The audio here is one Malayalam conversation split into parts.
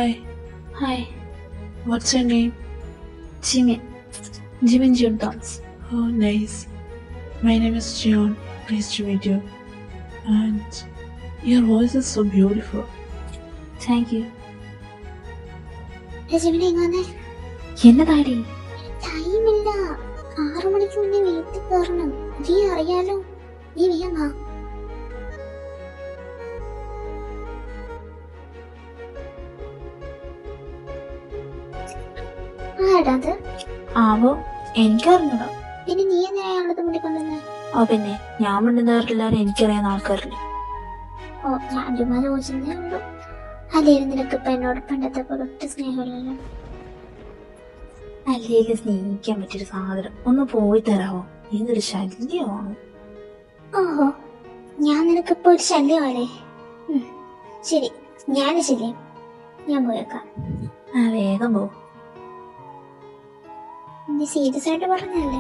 Hi, Hi, what's your name? Jimin. Jimin Juntoms. Oh, nice. My name is Jion. Pleased to meet you. And your voice is so beautiful. Thank you. രജവിനെ എങ്ങനെ എന്നതാടി? ടൈമില്ല, 6 മണിക്ക് മുന്നേ വീട്ടിൽ കയറണം. നീ അറിയാലോ, നീ വേഗം ആടാത്. ആവോ, എനിക്കറിഞ്ഞൂടാ. പിന്നെ നീ എന്തിനാ അയാളത് മുണ്ടിക്കൊണ്ടുവന്നെ? ഓ പിന്നെ ഞാൻ മിണ്ടുന്നവരെല്ലാരും എനിക്കറിയാവുന്ന ആൾക്കാരില്ലേ. ഓ, ഞാൻ ചുമ്മാ ചോദിച്ചതേ ഉള്ളൂ. അല്ലേലും നിനക്ക് ഇപ്പൊ എന്നോട് പണ്ടത്തെ പോലെ ഒട്ടും സ്നേഹമില്ലല്ലോ. അല്ലേലും സ്നേഹിക്കാൻ പറ്റിയൊരു സാധനം ഒന്ന് പോയി തരാമോ? എന്തൊരു ശല്യമാണ്. ഓഹോ, ഞാൻ നിനക്കിപ്പോ ഒരു ശല്യമാണേ. ശരി, ഞാൻ ശല്യം. ഞാൻ പോയേക്കാം. ആ വേഗം പോ. നീ സീരിയസ് ആയിട്ട് പറഞ്ഞല്ലേ?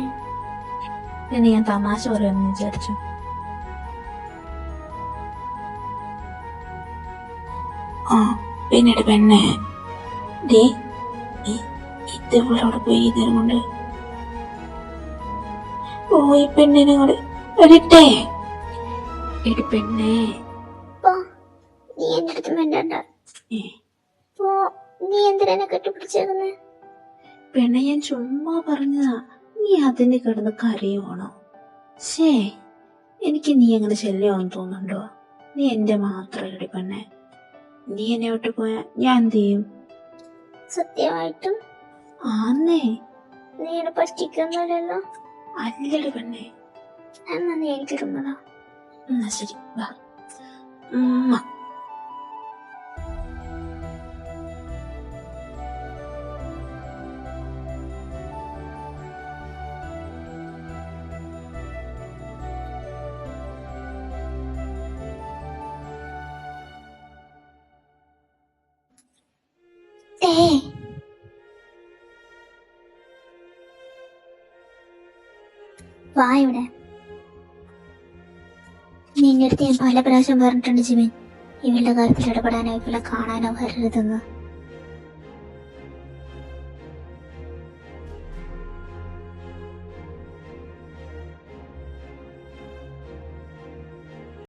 പിന്നെ ഞാൻ തമാശ പറയാമെന്ന് വിചാരിച്ചു. ആ പിന്നീട് പെണ്ണെ ഡേ ഇതവിടെ പോയി നേരം കൊണ്ട് പോയി പെണ്ണിനെ കൂടെ എടിട്ടേ. എടി പെണ്ണേ, പോ, നീ എന്റെ അടുത്ത് മിണ്ടണ്ട. പോ, നീ എന്തിനാ എന്നെ കെട്ടിപ്പിടിച്ചേക്കുന്നേ? പെണ്ണെ ഞാൻ ചുമ്മാ പറഞ്ഞതാ, നീ അതിന് കിടന്ന് കരയുവാണോ? ശേ, എനിക്ക് നീ അങ്ങനെ ശല്യമാണെന്ന് തോന്നുന്നുണ്ടോ? നീ എന്റെ മാത്രമല്ലടി പെണ്ണെ. നീ എന്നെ വിട്ടു പോയാ ഞാൻ എന്ത് ചെയ്യും? സത്യമായിട്ടും ആന്നേ. നീ എന്നെ പറ്റിക്കൊന്നുമില്ലല്ലോ? അല്ലടി പെണ്ണെ. എന്നാ നീ എനിക്ക് തിന്നതാ. എന്നാ ശരി, വാ. ഉമ്മ. വാ ഇവിടെ. നിന്റെ അടുത്ത് ഞാൻ പല പ്രാവശ്യം പറഞ്ഞിട്ടുണ്ട് ജിമിൻ, ഇവളുടെ കാര്യത്തിൽ ഇടപെടാനോ ഇവളെ കാണാനോ വരരുതെന്ന്.